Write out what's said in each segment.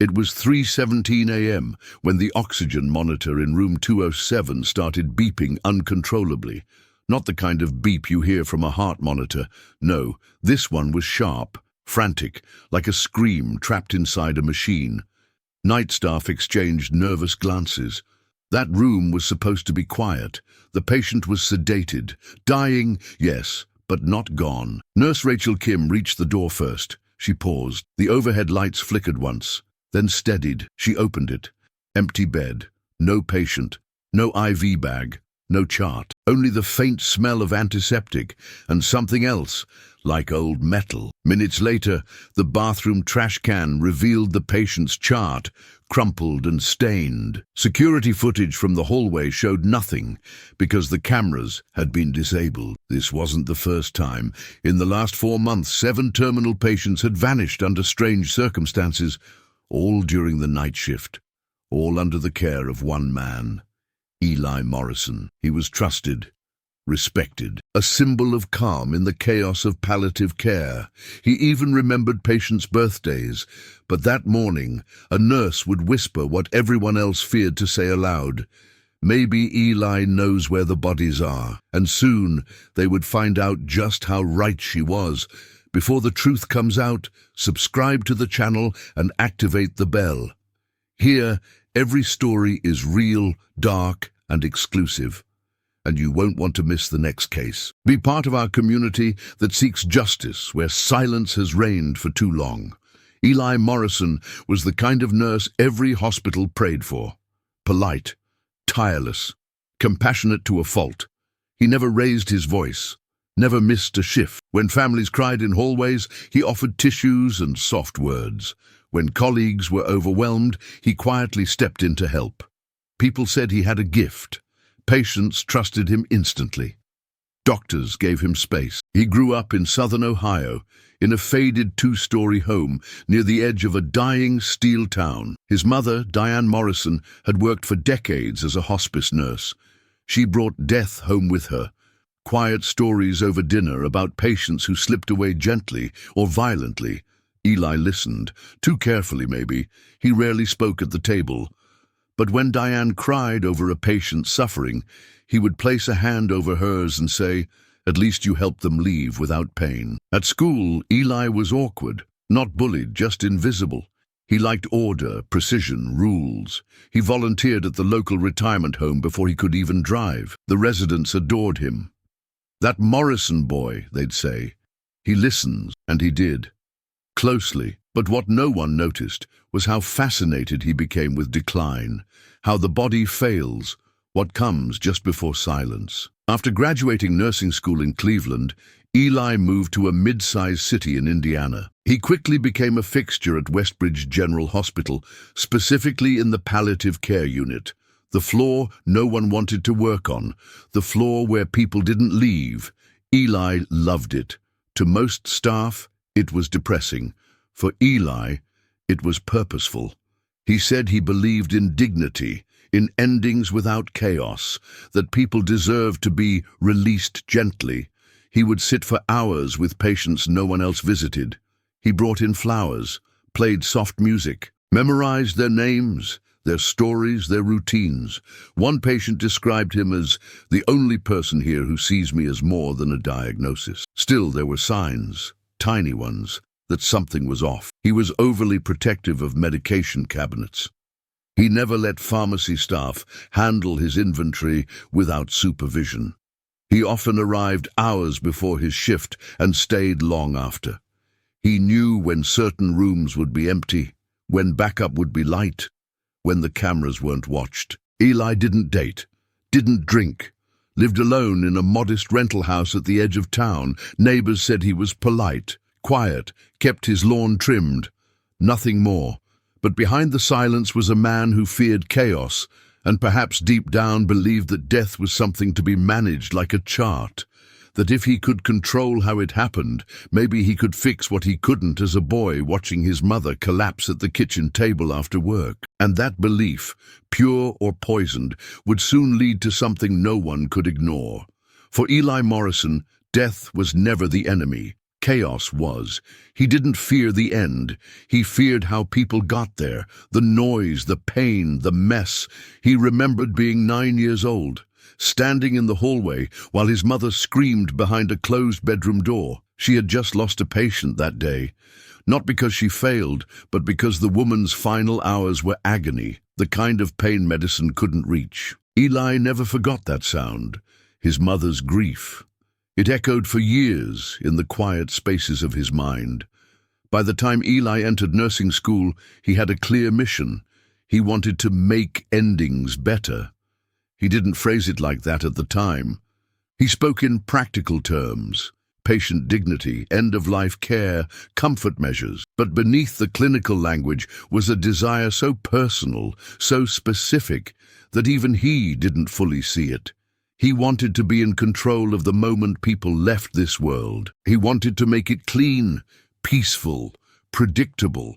It was 3:17 a.m. when the oxygen monitor in room 207 started beeping uncontrollably. Not the kind of beep you hear from a heart monitor. No, this one was sharp, frantic, like a scream trapped inside a machine. Night staff exchanged nervous glances. That room was supposed to be quiet. The patient was sedated. Dying, yes, but not gone. Nurse Rachel Kim reached the door first. She paused. The overhead lights flickered once, then steadied. She opened it. Empty bed. No patient. No IV bag. No chart. Only the faint smell of antiseptic and something else, like old metal. Minutes later, the bathroom trash can revealed the patient's chart, crumpled and stained. Security footage from the hallway showed nothing because the cameras had been disabled. This wasn't the first time. In the last 4 months, 7 terminal patients had vanished under strange circumstances, all during the night shift, all under the care of one man, Eli Morrison. He was trusted, respected, a symbol of calm in the chaos of palliative care. He even remembered patients' birthdays, but that morning a nurse would whisper what everyone else feared to say aloud. Maybe Eli knows where the bodies are, and soon they would find out just how right she was. Before the truth comes out, subscribe to the channel and activate the bell. Here, every story is real, dark, and exclusive, and you won't want to miss the next case. Be part of our community that seeks justice where silence has reigned for too long. Eli Morrison was the kind of nurse every hospital prayed for. Polite, tireless, compassionate to a fault. He never raised his voice, never missed a shift. When families cried in hallways, he offered tissues and soft words. When colleagues were overwhelmed, he quietly stepped in to help. People said he had a gift. Patients trusted him instantly. Doctors gave him space. He grew up in southern Ohio, in a faded 2-story home near the edge of a dying steel town. His mother, Diane Morrison, had worked for decades as a hospice nurse. She brought death home with her. Quiet stories over dinner about patients who slipped away gently or violently. Eli listened, too carefully maybe. He rarely spoke at the table. But when Diane cried over a patient suffering, he would place a hand over hers and say, "At least you helped them leave without pain." At school, Eli was awkward, not bullied, just invisible. He liked order, precision, rules. He volunteered at the local retirement home before he could even drive. The residents adored him. "That Morrison boy," they'd say. "He listens," and he did. Closely, but what no one noticed was how fascinated he became with decline, how the body fails, what comes just before silence. After graduating nursing school in Cleveland, Eli moved to a mid-sized city in Indiana. He quickly became a fixture at Westbridge General Hospital, specifically in the palliative care unit, the floor no one wanted to work on, the floor where people didn't leave. Eli loved it. To most staff, it was depressing. For Eli, it was purposeful. He said he believed in dignity, in endings without chaos, that people deserved to be released gently. He would sit for hours with patients no one else visited. He brought in flowers, played soft music, memorized their names, their stories, their routines. One patient described him as the only person here who sees me as more than a diagnosis. Still, there were signs, tiny ones, that something was off. He was overly protective of medication cabinets. He never let pharmacy staff handle his inventory without supervision. He often arrived hours before his shift and stayed long after. He knew when certain rooms would be empty, when backup would be light, when the cameras weren't watched. Eli didn't date, didn't drink, lived alone in a modest rental house at the edge of town. Neighbors said he was polite, quiet, kept his lawn trimmed. Nothing more. But behind the silence was a man who feared chaos, and perhaps deep down believed that death was something to be managed like a chart. That if he could control how it happened, maybe he could fix what he couldn't as a boy watching his mother collapse at the kitchen table after work. And that belief, pure or poisoned, would soon lead to something no one could ignore. For Eli Morrison, death was never the enemy. Chaos was. He didn't fear the end. He feared how people got there, the noise, the pain, the mess. He remembered being 9 years old, standing in the hallway while his mother screamed behind a closed bedroom door. She had just lost a patient that day, not because she failed, but because the woman's final hours were agony, the kind of pain medicine couldn't reach. Eli never forgot that sound, his mother's grief. It echoed for years in the quiet spaces of his mind. By the time Eli entered nursing school, he had a clear mission. He wanted to make endings better. He didn't phrase it like that at the time. He spoke in practical terms: patient dignity, end-of-life care, comfort measures. But beneath the clinical language was a desire so personal, so specific, that even he didn't fully see it. He wanted to be in control of the moment people left this world. He wanted to make it clean, peaceful, predictable.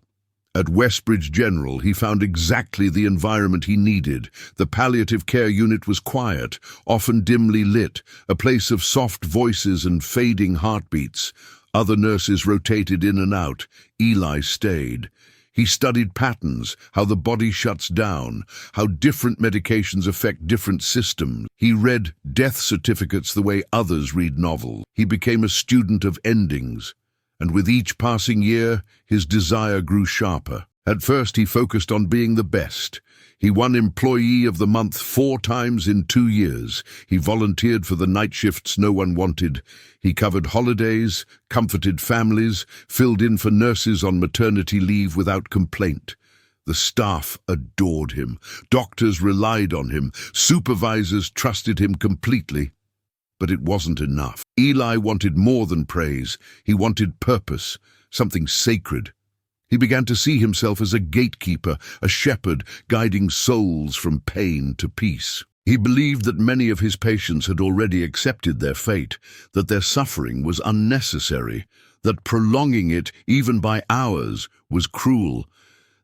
At Westbridge General, he found exactly the environment he needed. The palliative care unit was quiet, often dimly lit, a place of soft voices and fading heartbeats. Other nurses rotated in and out. Eli stayed. He studied patterns, how the body shuts down, how different medications affect different systems. He read death certificates the way others read novels. He became a student of endings. And with each passing year, his desire grew sharper. At first, he focused on being the best. He won Employee of the Month 4 times in 2 years. He volunteered for the night shifts no one wanted. He covered holidays, comforted families, filled in for nurses on maternity leave without complaint. The staff adored him. Doctors relied on him. Supervisors trusted him completely. But it wasn't enough. Eli wanted more than praise. He wanted purpose, something sacred. He began to see himself as a gatekeeper, a shepherd, guiding souls from pain to peace. He believed that many of his patients had already accepted their fate, that their suffering was unnecessary, that prolonging it, even by hours, was cruel.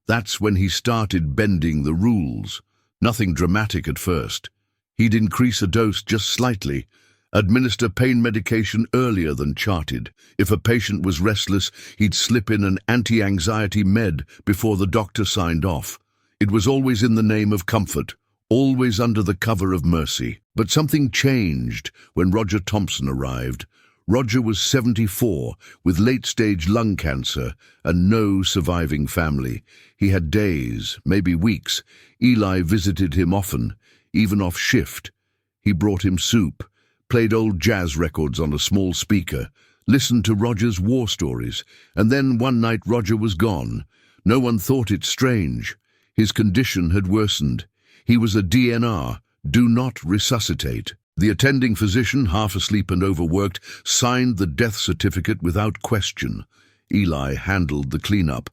That's when he started bending the rules. Nothing dramatic at first. He'd increase a dose just slightly, administer pain medication earlier than charted. If a patient was restless, he'd slip in an anti-anxiety med before the doctor signed off. It was always in the name of comfort, always under the cover of mercy. But something changed when Roger Thompson arrived. Roger was 74, with late-stage lung cancer and no surviving family. He had days, maybe weeks. Eli visited him often, even off shift. He brought him soup, played old jazz records on a small speaker, listened to Roger's war stories, and then one night Roger was gone. No one thought it strange. His condition had worsened. He was a DNR, do not resuscitate. The attending physician, half asleep and overworked, signed the death certificate without question. Eli handled the cleanup.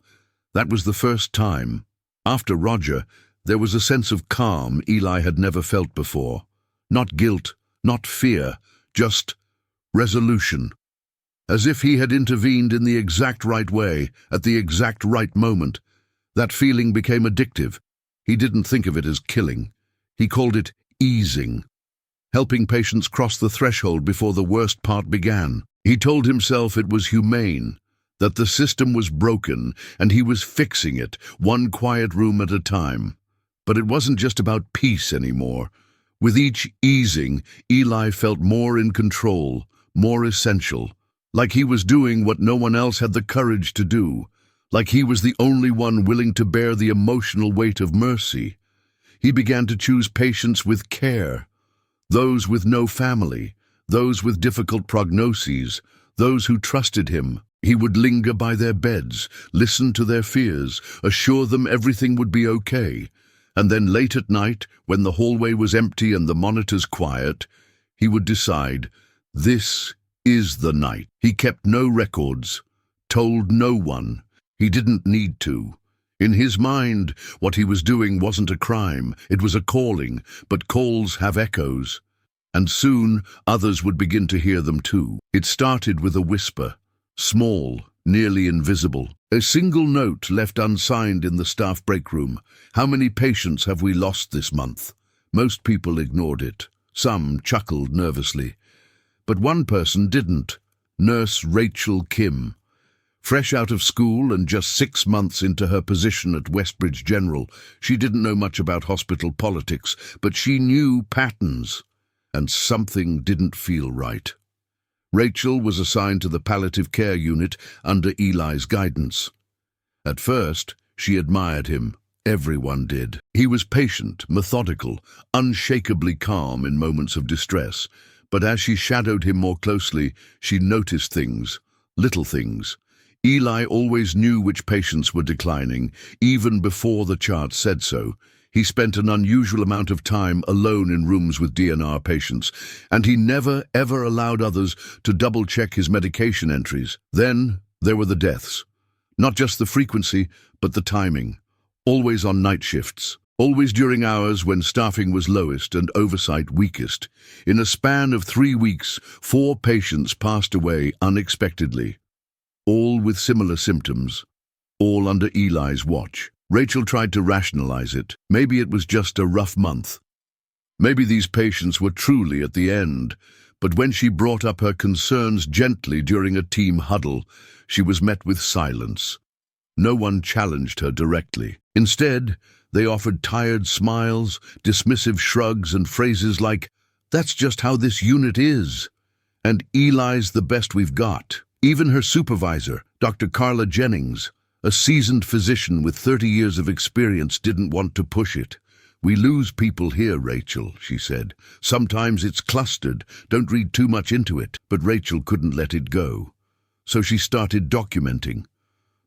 That was the first time. After Roger, there was a sense of calm Eli had never felt before. Not guilt, not fear, just resolution. As if he had intervened in the exact right way, at the exact right moment. That feeling became addictive. He didn't think of it as killing. He called it easing, helping patients cross the threshold before the worst part began. He told himself it was humane, that the system was broken and he was fixing it, one quiet room at a time. But it wasn't just about peace anymore. With each easing, Eli felt more in control, more essential, like he was doing what no one else had the courage to do, like he was the only one willing to bear the emotional weight of mercy. He began to choose patients with care, those with no family, those with difficult prognoses, those who trusted him. He would linger by their beds, listen to their fears, assure them everything would be okay. And then late at night, when the hallway was empty and the monitors quiet, he would decide, this is the night. He kept no records, told no one. He didn't need to. In his mind, what he was doing wasn't a crime, it was a calling, but calls have echoes. And soon, others would begin to hear them too. It started with a whisper, small, nearly invisible. A single note left unsigned in the staff break room. How many patients have we lost this month? Most people ignored it. Some chuckled nervously. But one person didn't. Nurse Rachel Kim. Fresh out of school and just 6 months into her position at Westbridge General, she didn't know much about hospital politics, but she knew patterns, and something didn't feel right. Rachel was assigned to the palliative care unit under Eli's guidance. At first, she admired him. Everyone did. He was patient, methodical, unshakably calm in moments of distress, but as she shadowed him more closely, she noticed things, little things. Eli always knew which patients were declining, even before the chart said so. He spent an unusual amount of time alone in rooms with DNR patients, and he never, ever allowed others to double-check his medication entries. Then there were the deaths. Not just the frequency, but the timing. Always on night shifts. Always during hours when staffing was lowest and oversight weakest. In a span of 3 weeks, 4 patients passed away unexpectedly. All with similar symptoms. All under Eli's watch. Rachel tried to rationalize it. Maybe it was just a rough month. Maybe these patients were truly at the end. But when she brought up her concerns gently during a team huddle, she was met with silence. No one challenged her directly. Instead, they offered tired smiles, dismissive shrugs, and phrases like, "That's just how this unit is," and "Eli's the best we've got." Even her supervisor, Dr. Carla Jennings, a seasoned physician with 30 years of experience, didn't want to push it. "We lose people here, Rachel," she said. "Sometimes it's clustered. Don't read too much into it." But Rachel couldn't let it go. So she started documenting.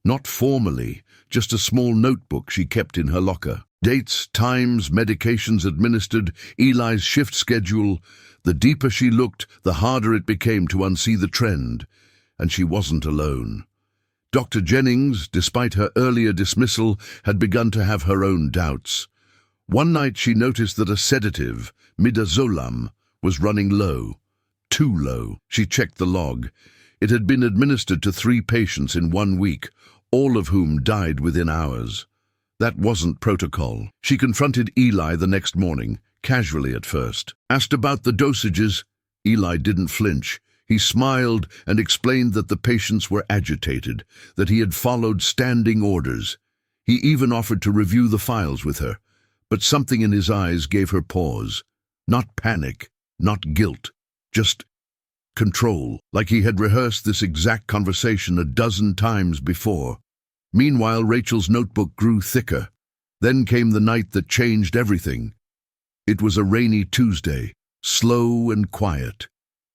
Not formally, just a small notebook she kept in her locker. Dates, times, medications administered, Eli's shift schedule. The deeper she looked, the harder it became to unsee the trend. And she wasn't alone. Dr. Jennings, despite her earlier dismissal, had begun to have her own doubts. One night she noticed that a sedative, midazolam, was running low. Too low. She checked the log. It had been administered to 3 patients in 1 week, all of whom died within hours. That wasn't protocol. She confronted Eli the next morning, casually at first. Asked about the dosages. Eli didn't flinch. He smiled and explained that the patients were agitated, that he had followed standing orders. He even offered to review the files with her, but something in his eyes gave her pause. Not panic, not guilt, just control, like he had rehearsed this exact conversation a dozen times before. Meanwhile, Rachel's notebook grew thicker. Then came the night that changed everything. It was a rainy Tuesday, slow and quiet.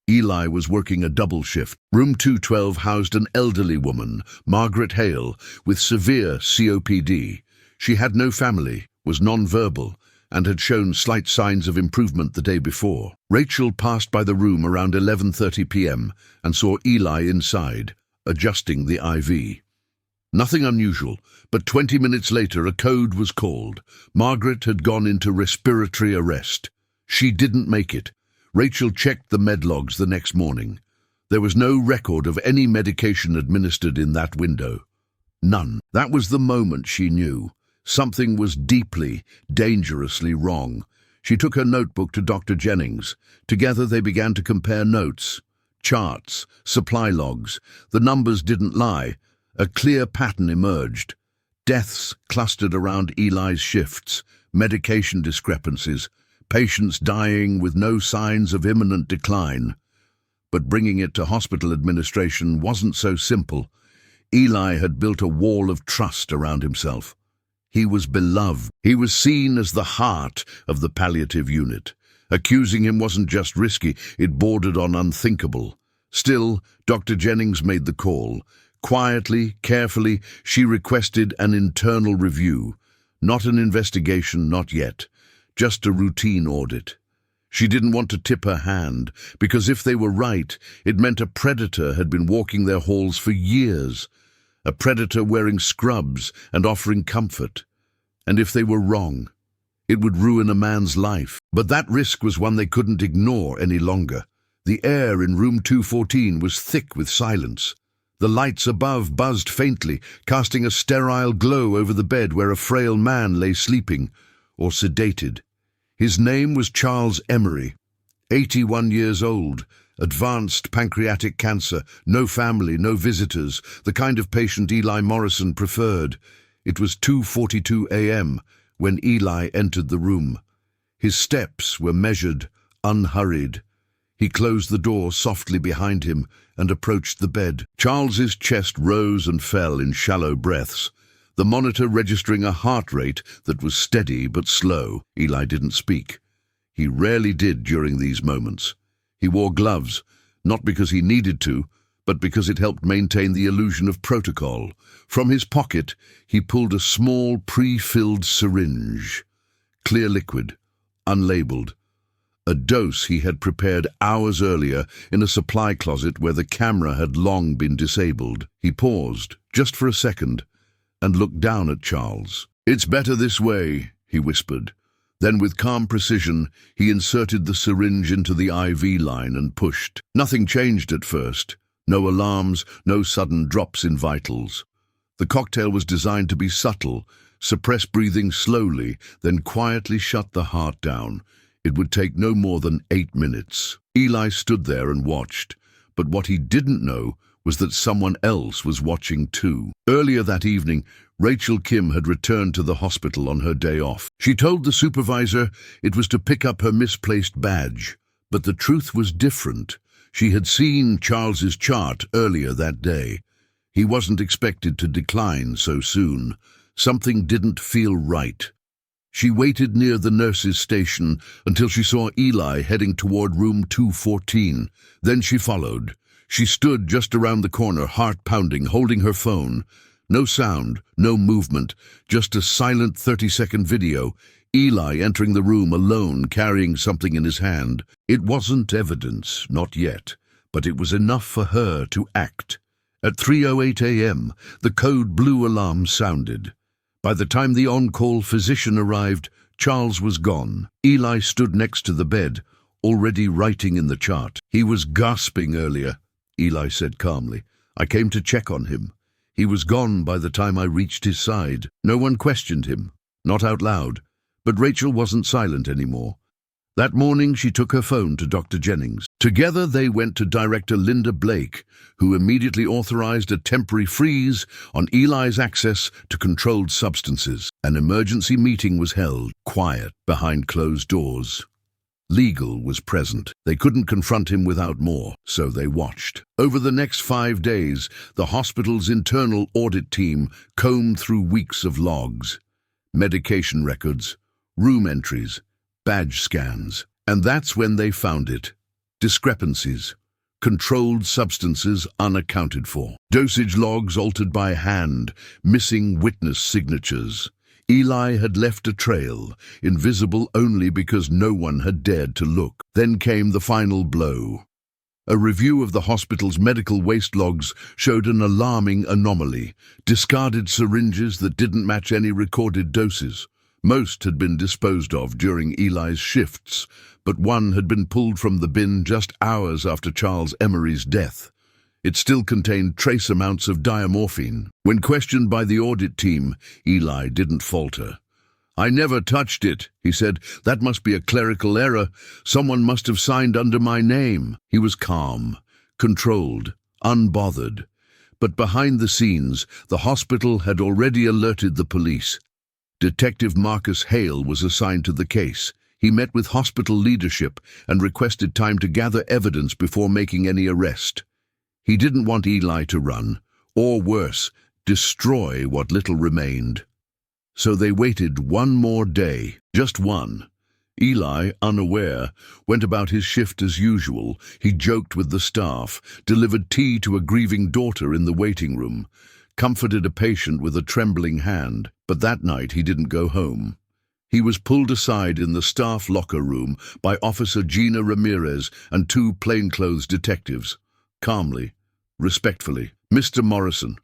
Eli was working a double shift. Room 212 housed an elderly woman, Margaret Hale, with severe COPD. She had no family, was nonverbal, and had shown slight signs of improvement the day before. Rachel passed by the room around 11:30 p.m. and saw Eli inside, adjusting the IV. Nothing unusual, but 20 minutes later a code was called. Margaret had gone into respiratory arrest. She didn't make it. Rachel checked the med logs the next morning. There was no record of any medication administered in that window. None. That was the moment she knew. Something was deeply, dangerously wrong. She took her notebook to Dr. Jennings. Together they began to compare notes, charts, supply logs. The numbers didn't lie. A clear pattern emerged. Deaths clustered around Eli's shifts, medication discrepancies, patients dying with no signs of imminent decline. But bringing it to hospital administration wasn't so simple. Eli had built a wall of trust around himself. He was beloved. He was seen as the heart of the palliative unit. Accusing him wasn't just risky, it bordered on unthinkable. Still, Dr. Jennings made the call. Quietly, carefully, she requested an internal review. Not an investigation, not yet. Just a routine audit. She didn't want to tip her hand, because if they were right, it meant a predator had been walking their halls for years. A predator wearing scrubs and offering comfort. And if they were wrong, it would ruin a man's life. But that risk was one they couldn't ignore any longer. The air in room 214 was thick with silence. The lights above buzzed faintly, casting a sterile glow over the bed where a frail man lay sleeping, or sedated. His name was Charles Emery, 81 years old, Advanced pancreatic cancer, no family, no visitors, the kind of patient Eli Morrison preferred. It was 2:42 a.m. when Eli entered the room. His steps were measured, unhurried. He closed the door softly behind him and approached the bed. Charles's chest rose and fell in shallow breaths, the monitor registering a heart rate that was steady but slow. Eli didn't speak. He rarely did during these moments. He wore gloves, not because he needed to, but because it helped maintain the illusion of protocol. From his pocket, he pulled a small pre-filled syringe. Clear liquid, unlabeled. A dose he had prepared hours earlier in a supply closet where the camera had long been disabled. He paused, just for a second, and looked down at Charles. "It's better this way," he whispered. Then with calm precision, he inserted the syringe into the IV line and pushed. Nothing changed at first. No alarms, no sudden drops in vitals. The cocktail was designed to be subtle, suppress breathing slowly, then quietly shut the heart down. It would take no more than 8 minutes. Eli stood there and watched, but what he didn't know was that someone else was watching too. Earlier that evening, Rachel Kim had returned to the hospital on her day off. She told the supervisor it was to pick up her misplaced badge, but the truth was different. She had seen Charles's chart earlier that day. He wasn't expected to decline so soon. Something didn't feel right. She waited near the nurse's station until she saw Eli heading toward room 214. Then she followed. She stood just around the corner, heart pounding, holding her phone. No sound, no movement, just a silent 30-second video. Eli entering the room alone, carrying something in his hand. It wasn't evidence, not yet, but it was enough for her to act. At 3:08 a.m., the code blue alarm sounded. By the time the on-call physician arrived, Charles was gone. Eli stood next to the bed, already writing in the chart. "He was gasping earlier," Eli said calmly. "I came to check on him. He was gone by the time I reached his side." No one questioned him, not out loud, but Rachel wasn't silent anymore. That morning she took her phone to Dr. Jennings. Together they went to Director Linda Blake, who immediately authorized a temporary freeze on Eli's access to controlled substances. An emergency meeting was held, quiet, behind closed doors. Legal was present. They couldn't confront him without more, so they watched. Over the next 5 days, the hospital's internal audit team combed through weeks of logs, medication records, room entries, badge scans. And that's when they found it. Discrepancies. Controlled substances unaccounted for. Dosage logs altered by hand, missing witness signatures. Eli had left a trail, invisible only because no one had dared to look. Then came the final blow. A review of the hospital's medical waste logs showed an alarming anomaly: discarded syringes that didn't match any recorded doses. Most had been disposed of during Eli's shifts, but one had been pulled from the bin just hours after Charles Emery's death. It still contained trace amounts of diamorphine. When questioned by the audit team, Eli didn't falter. "I never touched it," he said. "That must be a clerical error. Someone must have signed under my name." He was calm, controlled, unbothered. But behind the scenes, the hospital had already alerted the police. Detective Marcus Hale was assigned to the case. He met with hospital leadership and requested time to gather evidence before making any arrest. He didn't want Eli to run, or worse, destroy what little remained. So they waited one more day, just one. Eli, unaware, went about his shift as usual. He joked with the staff, delivered tea to a grieving daughter in the waiting room, comforted a patient with a trembling hand. But that night he didn't go home. He was pulled aside in the staff locker room by Officer Gina Ramirez and 2 plainclothes detectives. Calmly, respectfully, "Mr. Morrison,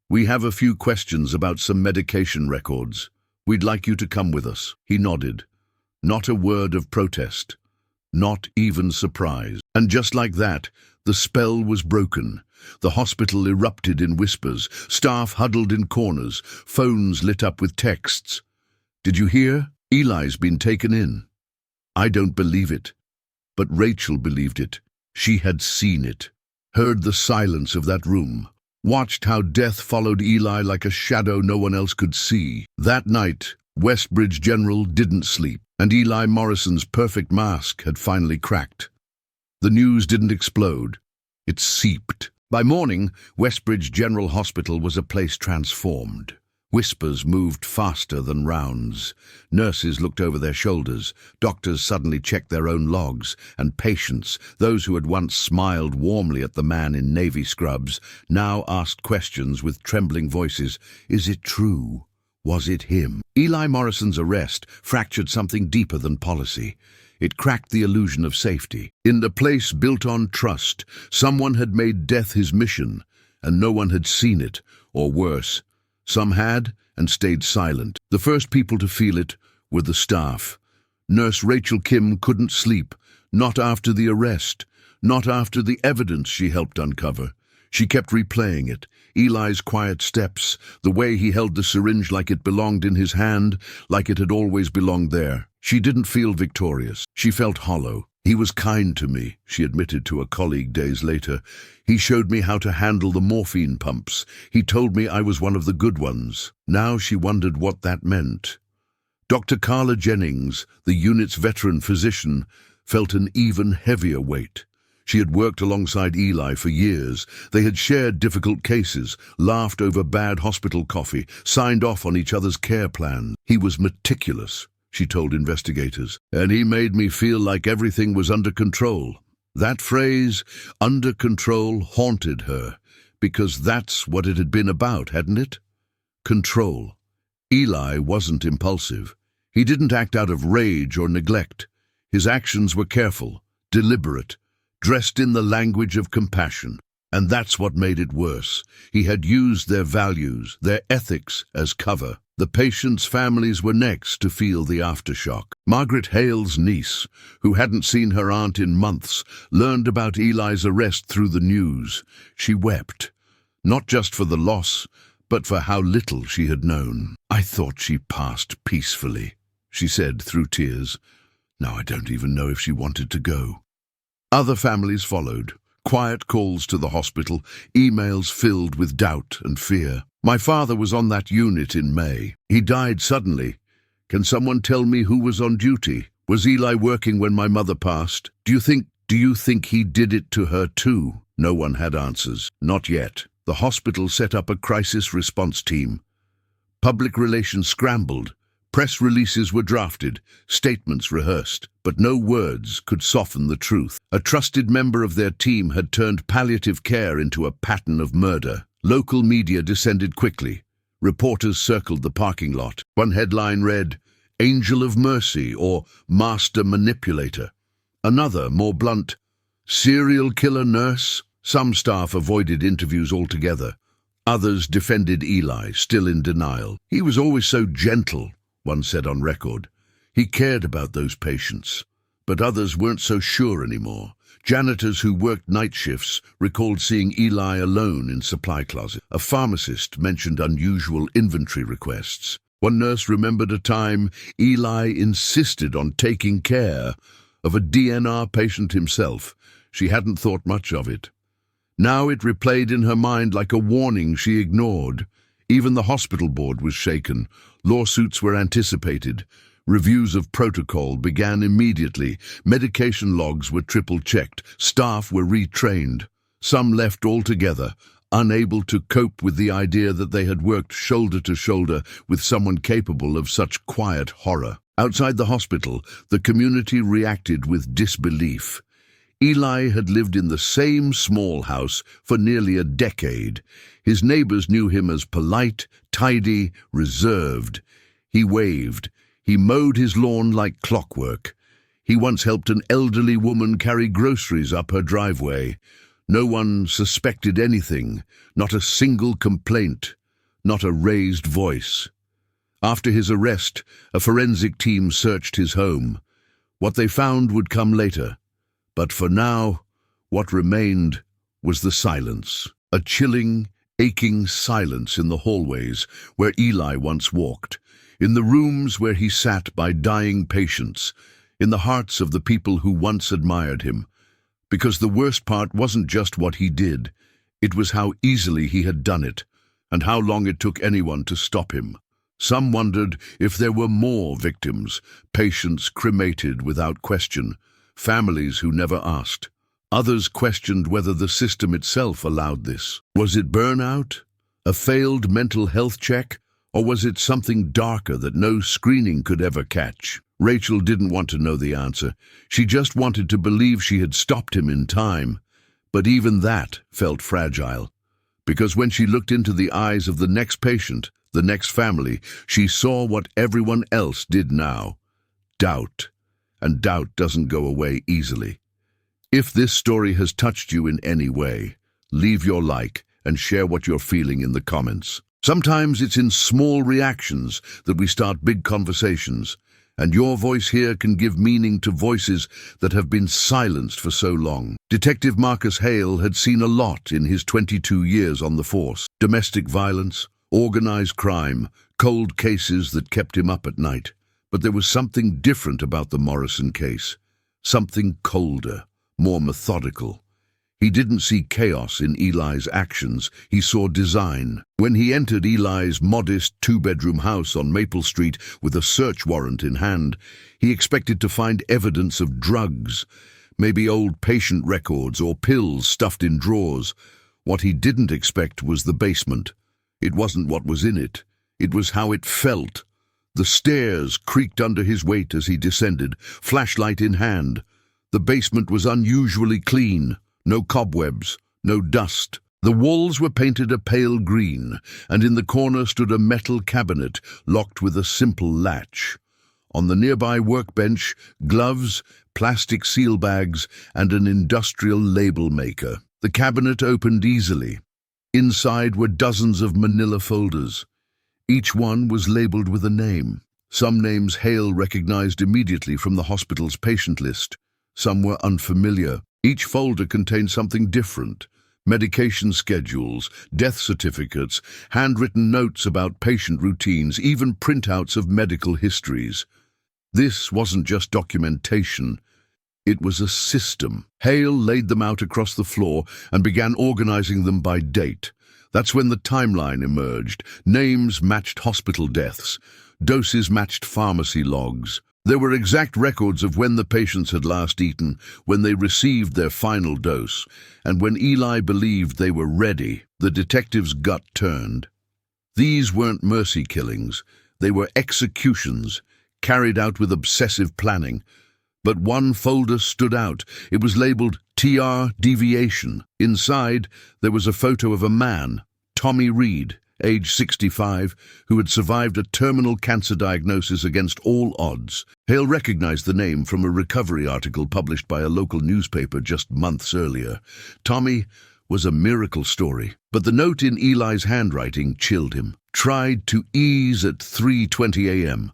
we have a few questions about some medication records. We'd like you to come with us." He nodded. Not a word of protest. Not even surprise. And just like that, the spell was broken. The hospital erupted in whispers. Staff huddled in corners. Phones lit up with texts. "Did you hear? Eli's been taken in." "I don't believe it." But Rachel believed it. She had seen it, heard the silence of that room, watched how death followed Eli like a shadow no one else could see. That night, Westbridge General didn't sleep, and Eli Morrison's perfect mask had finally cracked. The news didn't explode. It seeped. By morning, Westbridge General Hospital was a place transformed. Whispers moved faster than rounds. Nurses looked over their shoulders. Doctors suddenly checked their own logs. And patients, those who had once smiled warmly at the man in navy scrubs, now asked questions with trembling voices. Is it true? Was it him? Eli Morrison's arrest fractured something deeper than policy. It cracked the illusion of safety. In the place built on trust, someone had made death his mission, and no one had seen it, or worse, some had and stayed silent. The first people to feel it were the staff. Nurse Rachel Kim couldn't sleep, not after the arrest, not after the evidence she helped uncover. She kept replaying it, Eli's quiet steps, the way he held the syringe like it belonged in his hand, like it had always belonged there. She didn't feel victorious. She felt hollow. He was kind to me, she admitted to a colleague days later. He showed me how to handle the morphine pumps. He told me I was one of the good ones. Now she wondered what that meant. Dr. Carla Jennings, the unit's veteran physician, felt an even heavier weight. She had worked alongside Eli for years. They had shared difficult cases, laughed over bad hospital coffee, signed off on each other's care plans. He was meticulous, she told investigators, and he made me feel like everything was under control. That phrase, under control, haunted her, because that's what it had been about, hadn't it? Control. Eli wasn't impulsive. He didn't act out of rage or neglect. His actions were careful, deliberate, dressed in the language of compassion. And that's what made it worse. He had used their values, their ethics, as cover. The patients' families were next to feel the aftershock. Margaret Hale's niece, who hadn't seen her aunt in months, learned about Eli's arrest through the news. She wept, not just for the loss, but for how little she had known. I thought she passed peacefully, she said through tears. Now I don't even know if she wanted to go. Other families followed. Quiet calls to the hospital, emails filled with doubt and fear. My father was on that unit in May. He died suddenly. Can someone tell me who was on duty? Was Eli working when my mother passed? Do you think he did it to her too? No one had answers. Not yet. The hospital set up a crisis response team. Public relations scrambled. Press releases were drafted, statements rehearsed, but no words could soften the truth. A trusted member of their team had turned palliative care into a pattern of murder. Local media descended quickly. Reporters circled the parking lot. One headline read, "Angel of Mercy" or "Master Manipulator." Another, more blunt, "Serial Killer Nurse." Some staff avoided interviews altogether. Others defended Eli, still in denial. "He was always so gentle," one said on record. "He cared about those patients." But others weren't so sure anymore. Janitors who worked night shifts recalled seeing Eli alone in supply closet. A pharmacist mentioned unusual inventory requests. One nurse remembered a time Eli insisted on taking care of a DNR patient himself. She hadn't thought much of it. Now it replayed in her mind like a warning she ignored. Even the hospital board was shaken. Lawsuits were anticipated. Reviews of protocol began immediately. Medication logs were triple-checked. Staff were retrained. Some left altogether, unable to cope with the idea that they had worked shoulder to shoulder with someone capable of such quiet horror. Outside the hospital, the community reacted with disbelief. Eli had lived in the same small house for nearly a decade. His neighbors knew him as polite, tidy, reserved. He waved. He mowed his lawn like clockwork. He once helped an elderly woman carry groceries up her driveway. No one suspected anything, not a single complaint, not a raised voice. After his arrest, a forensic team searched his home. What they found would come later. But for now, what remained was the silence. A chilling, aching silence in the hallways where Eli once walked, in the rooms where he sat by dying patients, in the hearts of the people who once admired him. Because the worst part wasn't just what he did, it was how easily he had done it, and how long it took anyone to stop him. Some wondered if there were more victims, patients cremated without question, families who never asked. Others questioned whether the system itself allowed this. Was it burnout? A failed mental health check? Or was it something darker that no screening could ever catch? Rachel didn't want to know the answer. She just wanted to believe she had stopped him in time. But even that felt fragile. Because when she looked into the eyes of the next patient, the next family, she saw what everyone else did now. Doubt. And doubt doesn't go away easily. If this story has touched you in any way, leave your like and share what you're feeling in the comments. Sometimes it's in small reactions that we start big conversations, and your voice here can give meaning to voices that have been silenced for so long. Detective Marcus Hale had seen a lot in his 22 years on the force. Domestic violence, organized crime, cold cases that kept him up at night. But there was something different about the Morrison case. Something colder, more methodical. He didn't see chaos in Eli's actions, he saw design. When he entered Eli's modest two-bedroom house on Maple Street with a search warrant in hand, he expected to find evidence of drugs, maybe old patient records or pills stuffed in drawers. What he didn't expect was the basement. It wasn't what was in it, it was how it felt. The stairs creaked under his weight as he descended, flashlight in hand. The basement was unusually clean. No cobwebs, no dust. The walls were painted a pale green, and in the corner stood a metal cabinet locked with a simple latch. On the nearby workbench, gloves, plastic seal bags, and an industrial label maker. The cabinet opened easily. Inside were dozens of manila folders. Each one was labeled with a name. Some names Hale recognized immediately from the hospital's patient list. Some were unfamiliar. Each folder contained something different: medication schedules, death certificates, handwritten notes about patient routines, even printouts of medical histories. This wasn't just documentation, it was a system. Hale laid them out across the floor and began organizing them by date. That's when the timeline emerged. Names matched hospital deaths, doses matched pharmacy logs. There were exact records of when the patients had last eaten, when they received their final dose, and when Eli believed they were ready. The detective's gut turned. These weren't mercy killings, they were executions, carried out with obsessive planning. But one folder stood out. It was labeled TR Deviation. Inside, there was a photo of a man, Tommy Reed, age 65, who had survived a terminal cancer diagnosis against all odds. Hale recognized the name from a recovery article published by a local newspaper just months earlier. Tommy was a miracle story, but the note in Eli's handwriting chilled him. Tried to ease at 3:20 a.m.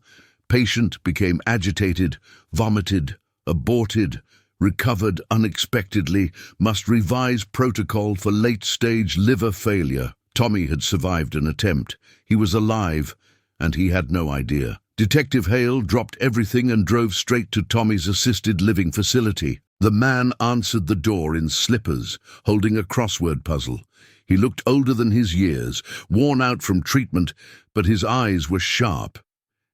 Patient became agitated, vomited, aborted, recovered unexpectedly, must revise protocol for late-stage liver failure. Tommy had survived an attempt. He was alive, and he had no idea. Detective Hale dropped everything and drove straight to Tommy's assisted living facility. The man answered the door in slippers, holding a crossword puzzle. He looked older than his years, worn out from treatment, but his eyes were sharp.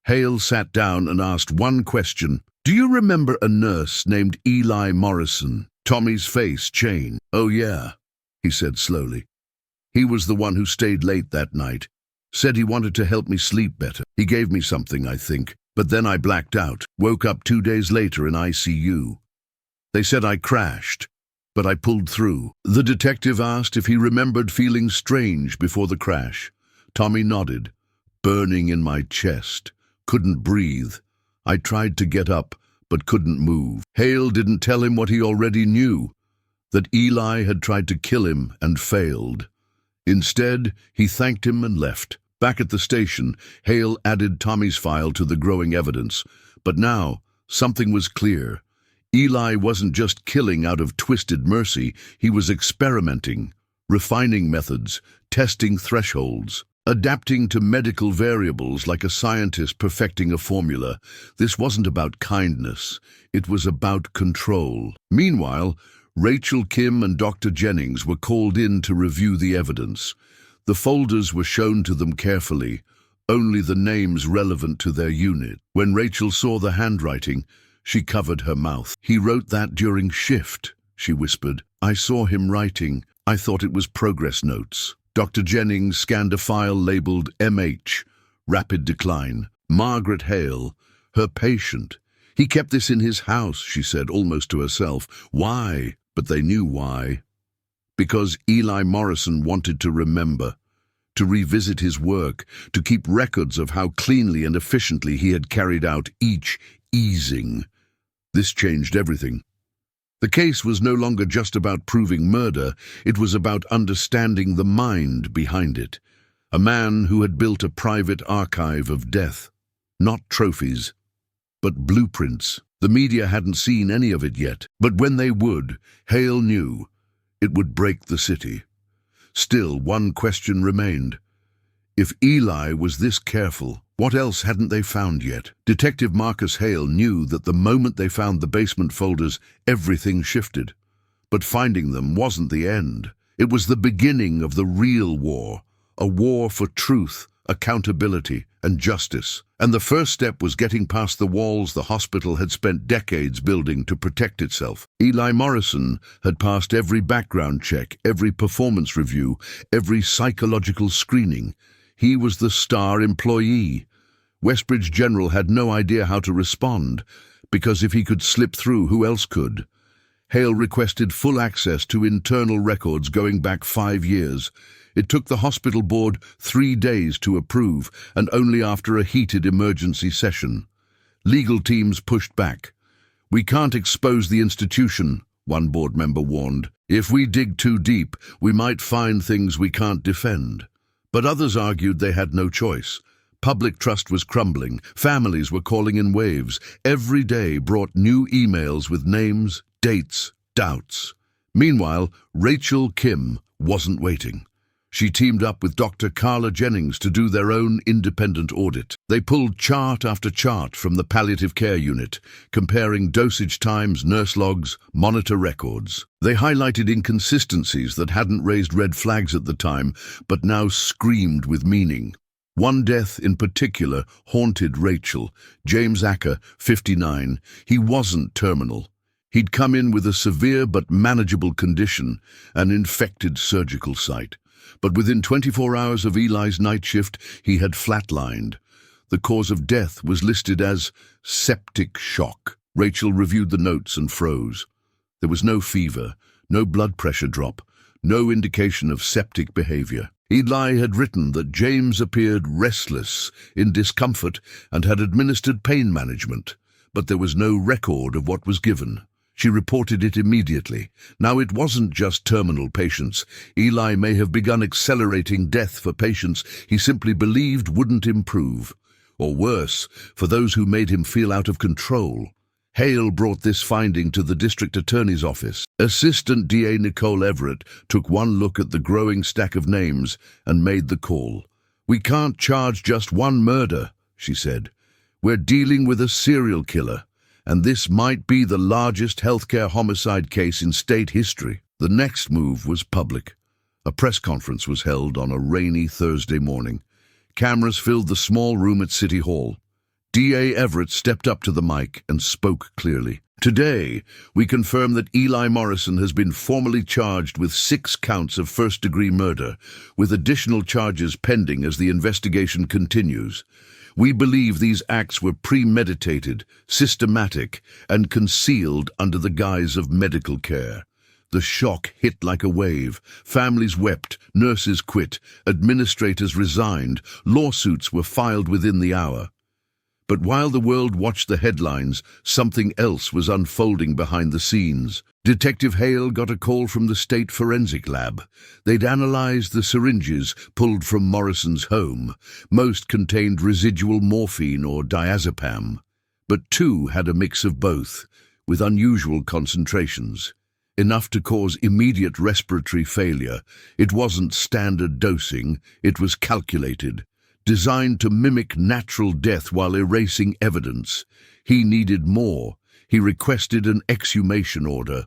Hale sat down and asked one question. "Do you remember a nurse named Eli Morrison?" Tommy's face changed. "Oh yeah," he said slowly. "He was the one who stayed late that night. Said he wanted to help me sleep better. He gave me something, I think. But then I blacked out. Woke up 2 days later in ICU. They said I crashed, but I pulled through." The detective asked if he remembered feeling strange before the crash. Tommy nodded. "Burning in my chest. Couldn't breathe. I tried to get up, but couldn't move." Hale didn't tell him what he already knew, that Eli had tried to kill him and failed. Instead, he thanked him and left. Back at the station, Hale added Tommy's file to the growing evidence. But now, something was clear. Eli wasn't just killing out of twisted mercy, he was experimenting, refining methods, testing thresholds, adapting to medical variables like a scientist perfecting a formula. This wasn't about kindness, it was about control. Meanwhile, Rachel, Kim, and Dr. Jennings were called in to review the evidence. The folders were shown to them carefully, only the names relevant to their unit. When Rachel saw the handwriting, she covered her mouth. "He wrote that during shift," she whispered. "I saw him writing. I thought it was progress notes." Dr. Jennings scanned a file labeled MH, rapid decline. Margaret Hale, her patient. "He kept this in his house," she said, almost to herself. Why? But they knew why. Because Eli Morrison wanted to remember, to revisit his work, to keep records of how cleanly and efficiently he had carried out each easing. This changed everything. The case was no longer just about proving murder, it was about understanding the mind behind it. A man who had built a private archive of death. Not trophies, but blueprints. The media hadn't seen any of it yet, but when they would, Hale knew it would break the city. Still, one question remained. If Eli was this careful, what else hadn't they found yet? Detective Marcus Hale knew that the moment they found the basement folders, everything shifted. But finding them wasn't the end. It was the beginning of the real war, a war for truth, accountability, and justice. And the first step was getting past the walls the hospital had spent decades building to protect itself. Eli Morrison had passed every background check, every performance review, every psychological screening. He was the star employee. Westbridge General had no idea how to respond, because if he could slip through, who else could? Hale requested full access to internal records going back 5 years. It took the hospital board 3 days to approve, and only after a heated emergency session. Legal teams pushed back. "We can't expose the institution," one board member warned. "If we dig too deep, we might find things we can't defend." But others argued they had no choice. Public trust was crumbling. Families were calling in waves. Every day brought new emails with names, dates, doubts. Meanwhile, Rachel Kim wasn't waiting. She teamed up with Dr. Carla Jennings to do their own independent audit. They pulled chart after chart from the palliative care unit, comparing dosage times, nurse logs, monitor records. They highlighted inconsistencies that hadn't raised red flags at the time, but now screamed with meaning. One death in particular haunted Rachel. James Acker, 59. He wasn't terminal. He'd come in with a severe but manageable condition, an infected surgical site. But within 24 hours of Eli's night shift, he had flatlined. The cause of death was listed as septic shock. Rachel reviewed the notes and froze. There was no fever, no blood pressure drop, no indication of septic behavior. Eli had written that James appeared restless, in discomfort, and had administered pain management, but there was no record of what was given. She reported it immediately. Now it wasn't just terminal patients. Eli may have begun accelerating death for patients he simply believed wouldn't improve. Or worse, for those who made him feel out of control. Hale brought this finding to the district attorney's office. Assistant DA Nicole Everett took one look at the growing stack of names and made the call. "We can't charge just one murder," she said. "We're dealing with a serial killer. And this might be the largest healthcare homicide case in state history." The next move was public. A press conference was held on a rainy Thursday morning. Cameras filled the small room at City Hall. DA Everett stepped up to the mic and spoke clearly. "Today, we confirm that Eli Morrison has been formally charged with 6 counts of first-degree murder, with additional charges pending as the investigation continues. We believe these acts were premeditated, systematic, and concealed under the guise of medical care. The shock hit like a wave. Families wept, nurses quit, administrators resigned, lawsuits were filed within the hour. But while the world watched the headlines, something else was unfolding behind the scenes. Detective Hale got a call from the state forensic lab. They'd analyzed the syringes pulled from Morrison's home. Most contained residual morphine or diazepam, but 2 had a mix of both, with unusual concentrations. Enough to cause immediate respiratory failure. It wasn't standard dosing, it was calculated. Designed to mimic natural death while erasing evidence. He needed more. He requested an exhumation order.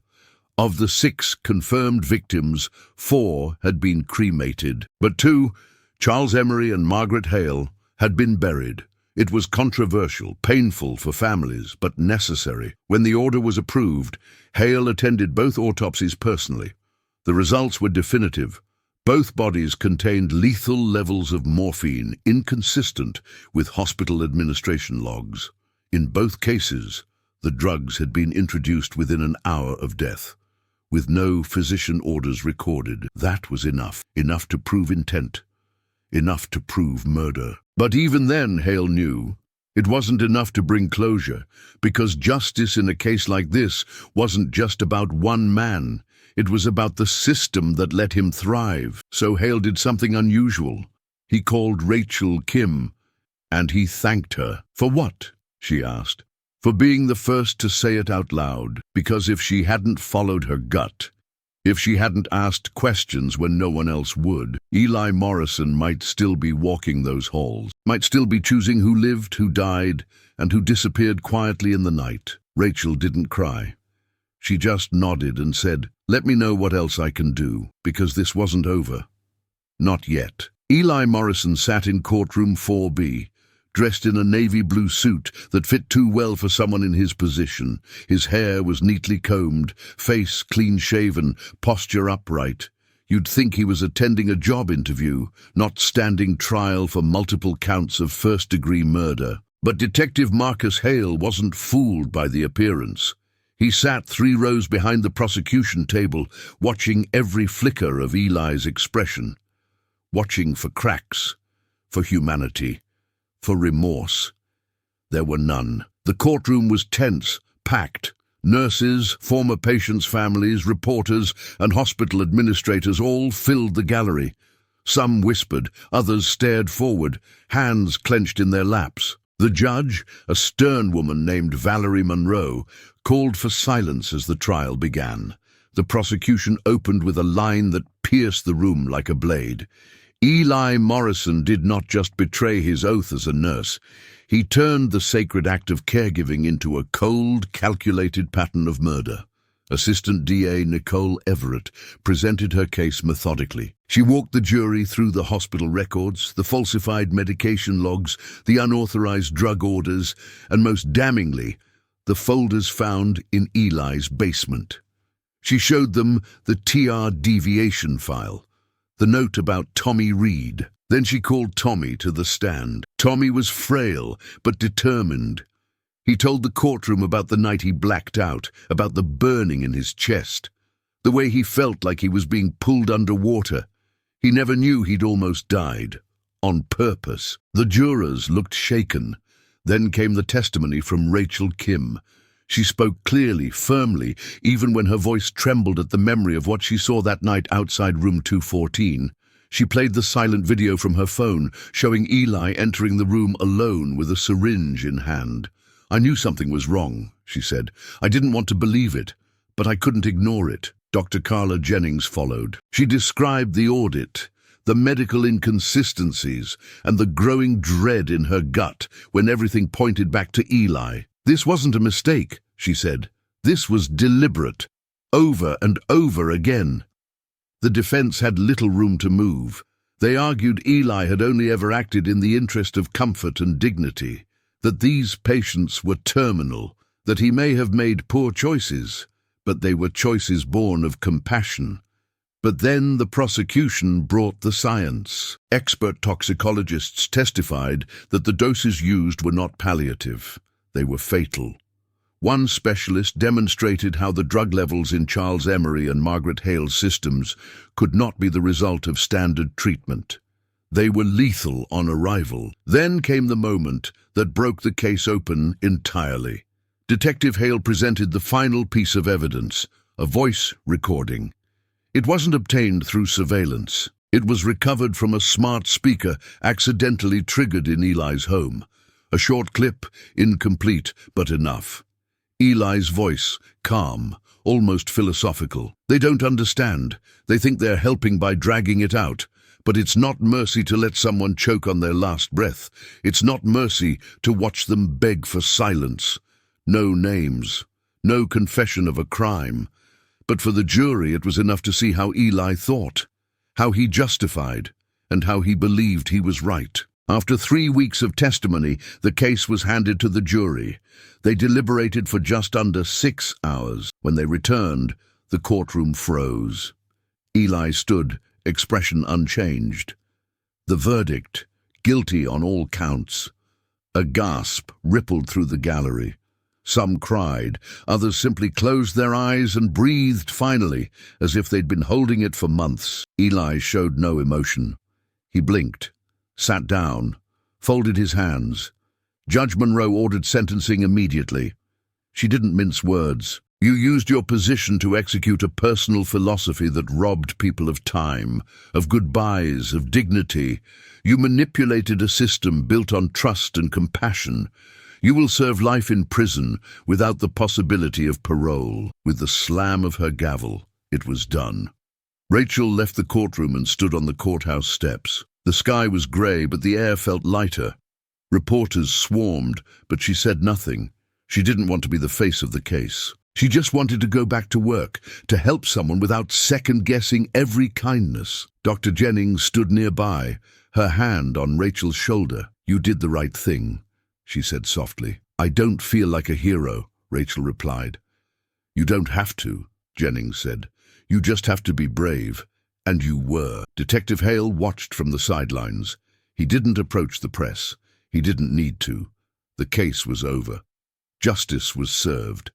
Of the 6 confirmed victims, 4 had been cremated, but 2, Charles Emery and Margaret Hale, had been buried. It was controversial, painful for families, but necessary. When the order was approved, Hale attended both autopsies personally. The results were definitive. Both bodies contained lethal levels of morphine, inconsistent with hospital administration logs. In both cases, the drugs had been introduced within an hour of death, with no physician orders recorded. That was enough to prove intent, enough to prove murder. But even then, Hale knew, it wasn't enough to bring closure, because justice in a case like this wasn't just about one man. It was about the system that let him thrive. So Hale did something unusual. He called Rachel Kim, and he thanked her. For what? She asked. For being the first to say it out loud, because if she hadn't followed her gut, if she hadn't asked questions when no one else would, Eli Morrison might still be walking those halls, might still be choosing who lived, who died, and who disappeared quietly in the night. Rachel didn't cry. She just nodded and said, "Let me know what else I can do, because this wasn't over." Not yet. Eli Morrison sat in courtroom 4B, dressed in a navy blue suit that fit too well for someone in his position. His hair was neatly combed, face clean-shaven, posture upright. You'd think he was attending a job interview, not standing trial for multiple counts of first-degree murder. But Detective Marcus Hale wasn't fooled by the appearance. He sat 3 rows behind the prosecution table, watching every flicker of Eli's expression, watching for cracks, for humanity, for remorse. There were none. The courtroom was tense, packed. Nurses, former patients' families, reporters, and hospital administrators all filled the gallery. Some whispered, others stared forward, hands clenched in their laps. The judge, a stern woman named Valerie Monroe, called for silence as the trial began. The prosecution opened with a line that pierced the room like a blade. Eli Morrison did not just betray his oath as a nurse. He turned the sacred act of caregiving into a cold, calculated pattern of murder. Assistant DA Nicole Everett presented her case methodically. She walked the jury through the hospital records, the falsified medication logs, the unauthorized drug orders, and most damningly, the folders found in Eli's basement. She showed them the TR deviation file, the note about Tommy Reed. Then she called Tommy to the stand. Tommy was frail but determined. He told the courtroom about the night he blacked out, about the burning in his chest, the way he felt like he was being pulled underwater. He never knew he'd almost died. On purpose. The jurors looked shaken. Then came the testimony from Rachel Kim. She spoke clearly, firmly, even when her voice trembled at the memory of what she saw that night outside room 214. She played the silent video from her phone, showing Eli entering the room alone with a syringe in hand. "I knew something was wrong," she said. "I didn't want to believe it, but I couldn't ignore it." Dr. Carla Jennings followed. She described the audit, the medical inconsistencies, and the growing dread in her gut when everything pointed back to Eli. "This wasn't a mistake," she said. "This was deliberate, over and over again." The defense had little room to move. They argued Eli had only ever acted in the interest of comfort and dignity, that these patients were terminal, that he may have made poor choices, but they were choices born of compassion. But then the prosecution brought the science. Expert toxicologists testified that the doses used were not palliative. They were fatal. One specialist demonstrated how the drug levels in Charles Emery and Margaret Hale's systems could not be the result of standard treatment. They were lethal on arrival. Then came the moment that broke the case open entirely. Detective Hale presented the final piece of evidence, a voice recording. It wasn't obtained through surveillance. It was recovered from a smart speaker accidentally triggered in Eli's home. A short clip, incomplete, but enough. Eli's voice, calm, almost philosophical. "They don't understand. They think they're helping by dragging it out. But it's not mercy to let someone choke on their last breath. It's not mercy to watch them beg for silence. No names. No confession of a crime. But for the jury, it was enough to see how Eli thought, how he justified, and how he believed he was right. After 3 weeks of testimony, the case was handed to the jury. They deliberated for just under 6 hours. When they returned, the courtroom froze. Eli stood, expression unchanged. The verdict, guilty on all counts. A gasp rippled through the gallery. Some cried, others simply closed their eyes and breathed finally, as if they'd been holding it for months. Eli showed no emotion. He blinked, sat down, folded his hands. Judge Monroe ordered sentencing immediately. She didn't mince words. You used your position to execute a personal philosophy that robbed people of time, of goodbyes, of dignity. You manipulated a system built on trust and compassion. You will serve life in prison without the possibility of parole. With the slam of her gavel, it was done. Rachel left the courtroom and stood on the courthouse steps. The sky was grey, but the air felt lighter. Reporters swarmed, but she said nothing. She didn't want to be the face of the case. She just wanted to go back to work, to help someone without second-guessing every kindness. Dr. Jennings stood nearby, her hand on Rachel's shoulder. You did the right thing, she said softly. I don't feel like a hero, Rachel replied. You don't have to, Jennings said. You just have to be brave. And you were. Detective Hale watched from the sidelines. He didn't approach the press. He didn't need to. The case was over. Justice was served.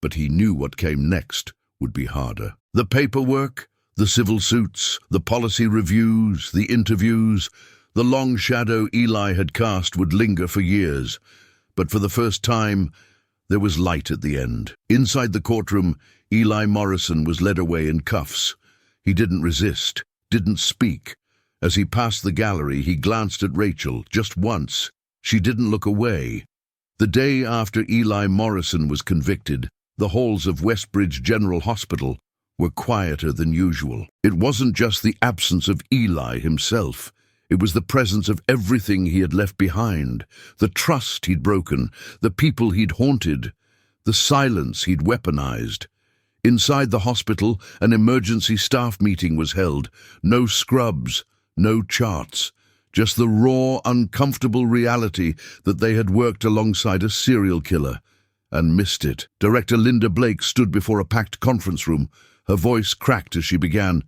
But he knew what came next would be harder. The paperwork, the civil suits, the policy reviews, the interviews, the long shadow Eli had cast would linger for years. But for the first time, there was light at the end. Inside the courtroom, Eli Morrison was led away in cuffs. He didn't resist, didn't speak. As he passed the gallery, he glanced at Rachel just once. She didn't look away. The day after Eli Morrison was convicted, the halls of Westbridge General Hospital were quieter than usual. It wasn't just the absence of Eli himself. It was the presence of everything he had left behind, the trust he'd broken, the people he'd haunted, the silence he'd weaponized. Inside the hospital, an emergency staff meeting was held. No scrubs, no charts, just the raw, uncomfortable reality that they had worked alongside a serial killer and missed it. Director Linda Blake stood before a packed conference room. Her voice cracked as she began.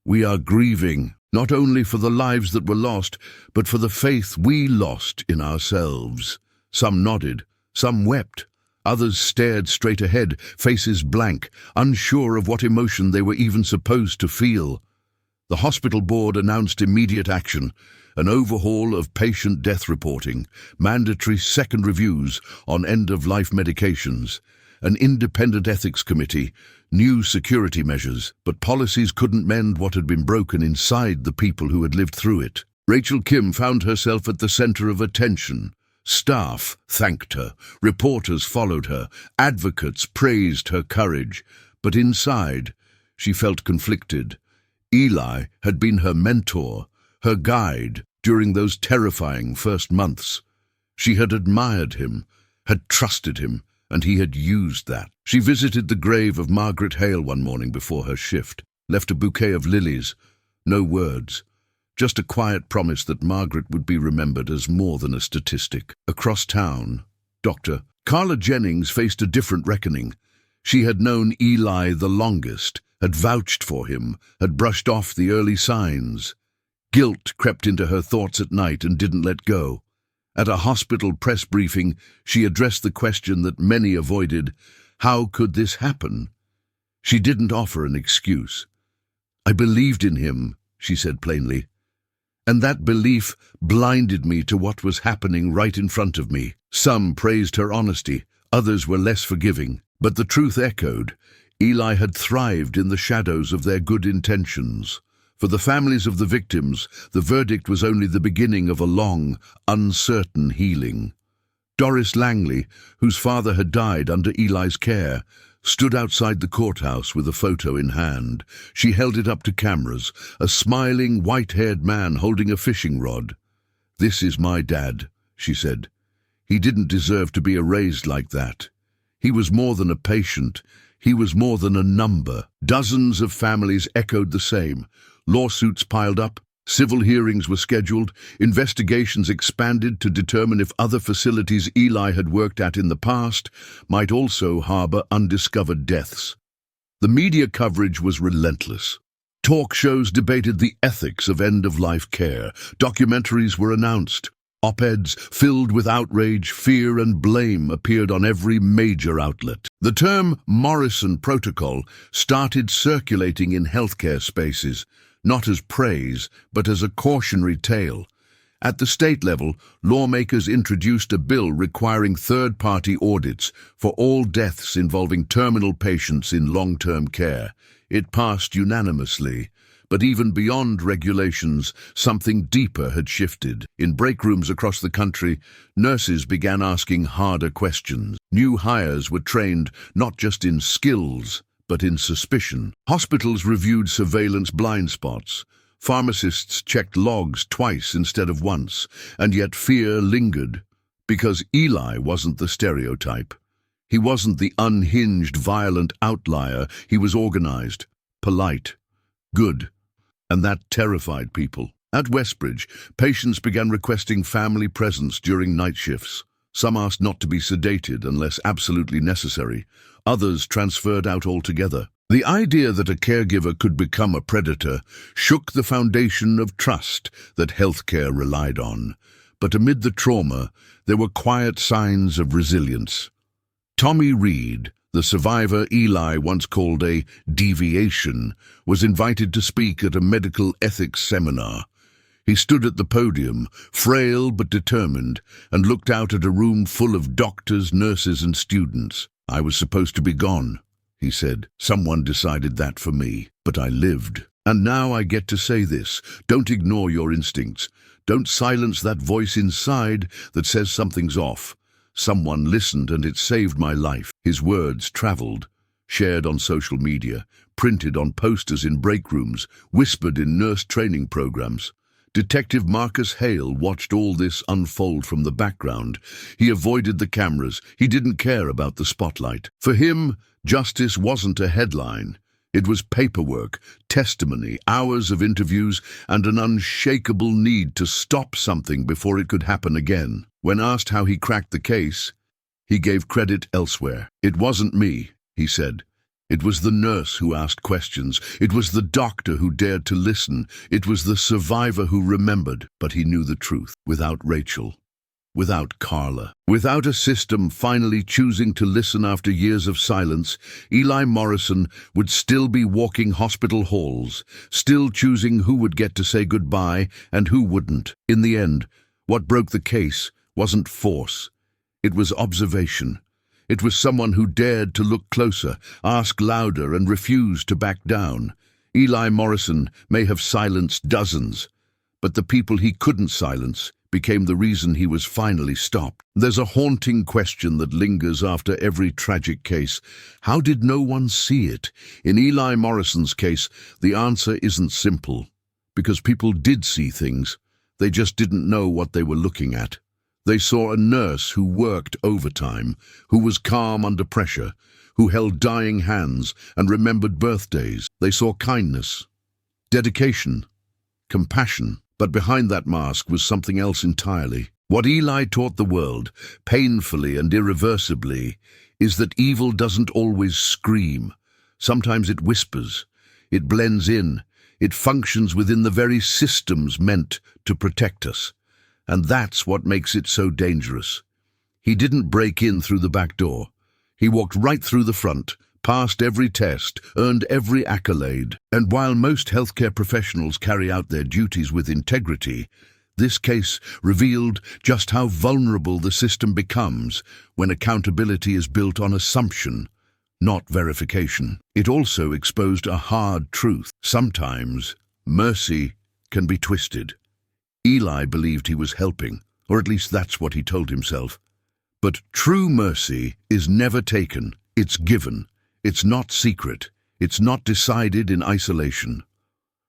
We are grieving, not only for the lives that were lost, but for the faith we lost in ourselves. Some nodded, some wept. Others stared straight ahead, faces blank, unsure of what emotion they were even supposed to feel. The hospital board announced immediate action. An overhaul of patient death reporting, mandatory second reviews on end-of-life medications, an independent ethics committee, new security measures, but policies couldn't mend what had been broken inside the people who had lived through it. Rachel Kim found herself at the center of attention. Staff thanked her, reporters followed her, advocates praised her courage, but inside, she felt conflicted. Eli had been her mentor, her guide during those terrifying first months. She had admired him, had trusted him, and he had used that. She visited the grave of Margaret Hale one morning before her shift, left a bouquet of lilies, no words, just a quiet promise that Margaret would be remembered as more than a statistic. Across town, Dr. Carla Jennings faced a different reckoning. She had known Eli the longest, had vouched for him, had brushed off the early signs. Guilt crept into her thoughts at night and didn't let go. At a hospital press briefing, she addressed the question that many avoided: how could this happen? She didn't offer an excuse. I believed in him, she said plainly. And that belief blinded me to what was happening right in front of me. Some praised her honesty, others were less forgiving. But the truth echoed. Eli had thrived in the shadows of their good intentions. For the families of the victims, the verdict was only the beginning of a long, uncertain healing. Doris Langley, whose father had died under Eli's care, stood outside the courthouse with a photo in hand. She held it up to cameras, a smiling, white-haired man holding a fishing rod. This is my dad, she said. He didn't deserve to be erased like that. He was more than a patient. He was more than a number. Dozens of families echoed the same. Lawsuits piled up, civil hearings were scheduled, investigations expanded to determine if other facilities Eli had worked at in the past might also harbor undiscovered deaths. The media coverage was relentless. Talk shows debated the ethics of end-of-life care. Documentaries were announced. Op-eds filled with outrage, fear, and blame appeared on every major outlet. The term Morrison Protocol started circulating in healthcare spaces, not as praise, but as a cautionary tale. At the state level, lawmakers introduced a bill requiring third-party audits for all deaths involving terminal patients in long-term care. It passed unanimously. But even beyond regulations, something deeper had shifted. In break rooms across the country, nurses began asking harder questions. New hires were trained not just in skills, but in suspicion. Hospitals reviewed surveillance blind spots. Pharmacists checked logs twice instead of once, and yet fear lingered, because Eli wasn't the stereotype. He wasn't the unhinged, violent outlier. He was organized, polite, good, and that terrified people. At Westbridge, patients began requesting family presence during night shifts. Some asked not to be sedated unless absolutely necessary. Others transferred out altogether. The idea that a caregiver could become a predator shook the foundation of trust that healthcare relied on. But amid the trauma, there were quiet signs of resilience. Tommy Reed, the survivor Eli once called a deviation, was invited to speak at a medical ethics seminar. He stood at the podium, frail but determined, and looked out at a room full of doctors, nurses, and students. "I was supposed to be gone," he said. "Someone decided that for me, but I lived. And now I get to say this. Don't ignore your instincts. Don't silence that voice inside that says something's off. Someone listened and it saved my life." His words traveled, shared on social media, printed on posters in break rooms, whispered in nurse training programs. Detective Marcus Hale watched all this unfold from the background. He avoided the cameras. He didn't care about the spotlight. For him, justice wasn't a headline. It was paperwork, testimony, hours of interviews, and an unshakable need to stop something before it could happen again. When asked how he cracked the case, he gave credit elsewhere. "It wasn't me," he said. "It was the nurse who asked questions. It was the doctor who dared to listen. It was the survivor who remembered." But he knew the truth. Without Rachel, without Carla, without a system finally choosing to listen after years of silence, Eli Morrison would still be walking hospital halls, still choosing who would get to say goodbye and who wouldn't. In the end, what broke the case wasn't force. It was observation. It was someone who dared to look closer, ask louder, and refuse to back down. Eli Morrison may have silenced dozens, but the people he couldn't silence became the reason he was finally stopped. There's a haunting question that lingers after every tragic case. How did no one see it? In Eli Morrison's case, the answer isn't simple, because people did see things. They just didn't know what they were looking at. They saw a nurse who worked overtime, who was calm under pressure, who held dying hands and remembered birthdays. They saw kindness, dedication, compassion. But behind that mask was something else entirely. What Eli taught the world, painfully and irreversibly, is that evil doesn't always scream. Sometimes it whispers. It blends in. It functions within the very systems meant to protect us. And that's what makes it so dangerous. He didn't break in through the back door. He walked right through the front, passed every test, earned every accolade. And while most healthcare professionals carry out their duties with integrity, this case revealed just how vulnerable the system becomes when accountability is built on assumption, not verification. It also exposed a hard truth. Sometimes mercy can be twisted. Eli believed he was helping, or at least that's what he told himself. But true mercy is never taken, it's given. It's not secret. It's not decided in isolation.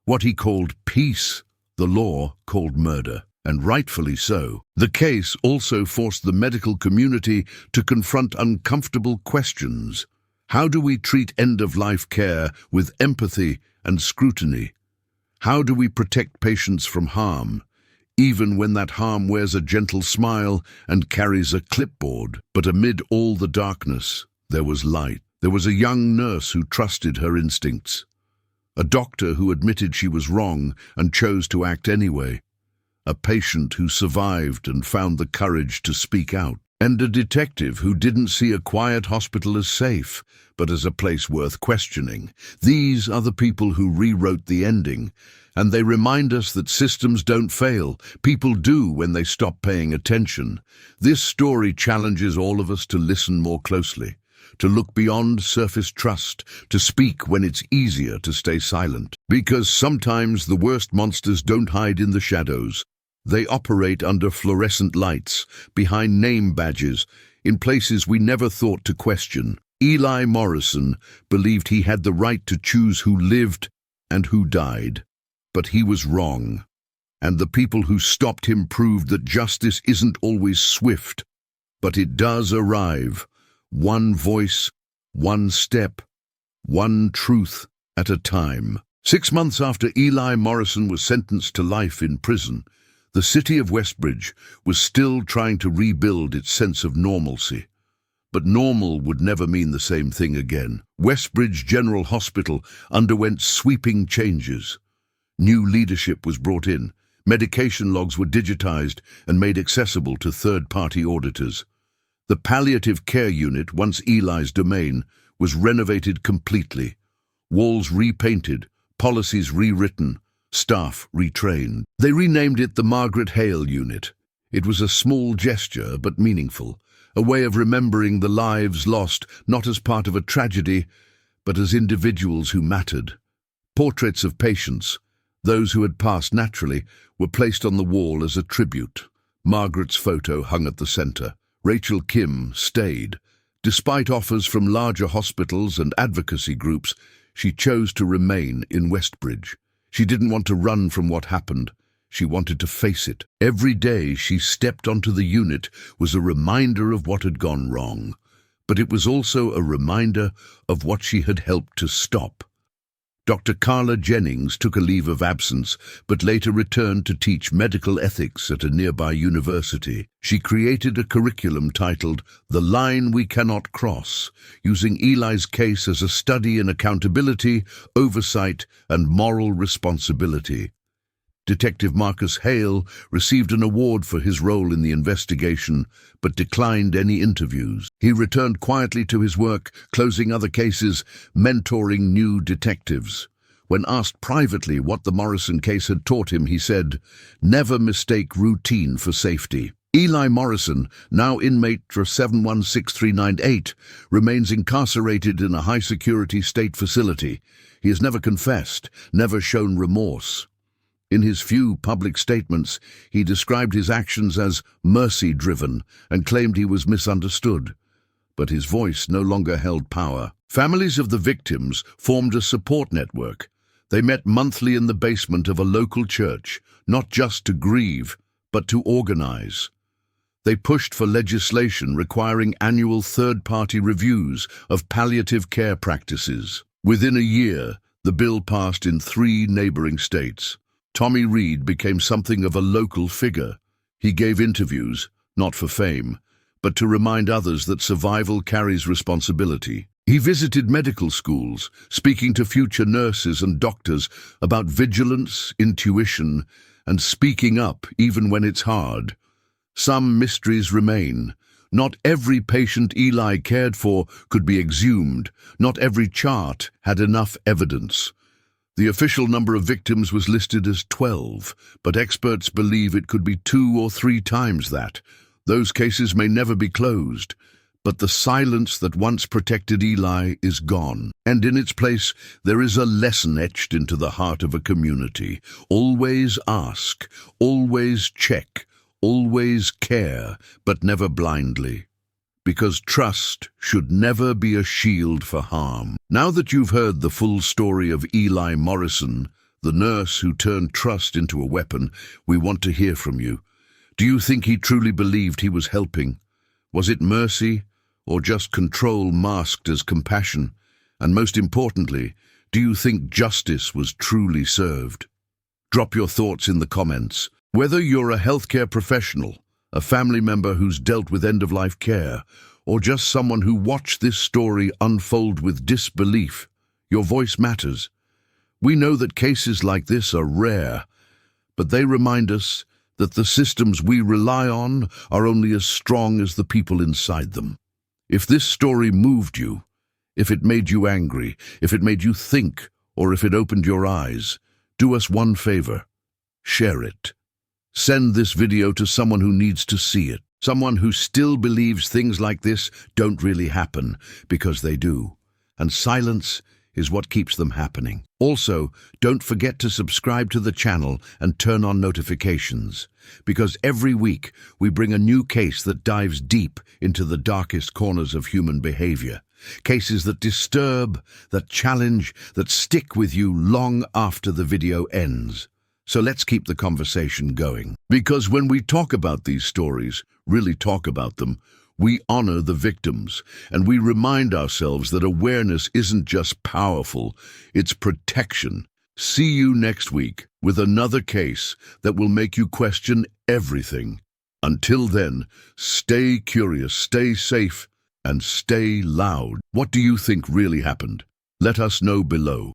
What he called peace, the law called murder, and rightfully so. The case also forced the medical community to confront uncomfortable questions. How do we treat end-of-life care with empathy and scrutiny? How do we protect patients from harm, even when that harm wears a gentle smile and carries a clipboard? But amid all the darkness, there was light. There was a young nurse who trusted her instincts, a doctor who admitted she was wrong and chose to act anyway, a patient who survived and found the courage to speak out, and a detective who didn't see a quiet hospital as safe, but as a place worth questioning. These are the people who rewrote the ending, and they remind us that systems don't fail. People do when they stop paying attention. This story challenges all of us to listen more closely, to look beyond surface trust, to speak when it's easier to stay silent. Because sometimes the worst monsters don't hide in the shadows. They operate under fluorescent lights, behind name badges, in places we never thought to question. Eli Morrison believed he had the right to choose who lived and who died. But he was wrong. And the people who stopped him proved that justice isn't always swift, but it does arrive. One voice, one step, one truth at a time. 6 months after Eli Morrison was sentenced to life in prison, the city of Westbridge was still trying to rebuild its sense of normalcy. But normal would never mean the same thing again. Westbridge General Hospital underwent sweeping changes. New leadership was brought in. Medication logs were digitized and made accessible to third-party auditors. The palliative care unit, once Eli's domain, was renovated completely. Walls repainted, policies rewritten, staff retrained. They renamed it the Margaret Hale Unit. It was a small gesture but meaningful, a way of remembering the lives lost not as part of a tragedy, but as individuals who mattered. Portraits of patients, those who had passed naturally, were placed on the wall as a tribute. Margaret's photo hung at the center. Rachel Kim stayed. Despite offers from larger hospitals and advocacy groups, she chose to remain in Westbridge. She didn't want to run from what happened. She wanted to face it. Every day she stepped onto the unit was a reminder of what had gone wrong, but it was also a reminder of what she had helped to stop. Dr. Carla Jennings took a leave of absence, but later returned to teach medical ethics at a nearby university. She created a curriculum titled The Line We Cannot Cross, using Eli's case as a study in accountability, oversight, and moral responsibility. Detective Marcus Hale received an award for his role in the investigation, but declined any interviews. He returned quietly to his work, closing other cases, mentoring new detectives. When asked privately what the Morrison case had taught him, he said, "Never mistake routine for safety." Eli Morrison, now inmate for 716398, remains incarcerated in a high-security state facility. He has never confessed, never shown remorse. In his few public statements, he described his actions as mercy-driven and claimed he was misunderstood. But his voice no longer held power. Families of the victims formed a support network. They met monthly in the basement of a local church, not just to grieve, but to organize. They pushed for legislation requiring annual third-party reviews of palliative care practices. Within a year, the bill passed in 3 neighboring states. Tommy Reed became something of a local figure. He gave interviews, not for fame, but to remind others that survival carries responsibility. He visited medical schools, speaking to future nurses and doctors about vigilance, intuition, and speaking up even when it's hard. Some mysteries remain. Not every patient Eli cared for could be exhumed. Not every chart had enough evidence. The official number of victims was listed as 12, but experts believe it could be 2 or 3 times that. Those cases may never be closed, but the silence that once protected Eli is gone. And in its place, there is a lesson etched into the heart of a community. Always ask, always check, always care, but never blindly. Because trust should never be a shield for harm. Now that you've heard the full story of Eli Morrison, the nurse who turned trust into a weapon, we want to hear from you. Do you think he truly believed he was helping? Was it mercy, or just control masked as compassion? And most importantly, do you think justice was truly served? Drop your thoughts in the comments. Whether you're a healthcare professional, a family member who's dealt with end-of-life care, or just someone who watched this story unfold with disbelief, your voice matters. We know that cases like this are rare, but they remind us that the systems we rely on are only as strong as the people inside them. If this story moved you, if it made you angry, if it made you think, or if it opened your eyes, do us one favor. Share it. Send this video to someone who needs to see it. Someone who still believes things like this don't really happen, because they do. And silence is what keeps them happening. Also, don't forget to subscribe to the channel and turn on notifications, because every week we bring a new case that dives deep into the darkest corners of human behavior. Cases that disturb, that challenge, that stick with you long after the video ends. So let's keep the conversation going. Because when we talk about these stories, really talk about them, we honor the victims, and we remind ourselves that awareness isn't just powerful, it's protection. See you next week with another case that will make you question everything. Until then, stay curious, stay safe, and stay loud. What do you think really happened? Let us know below.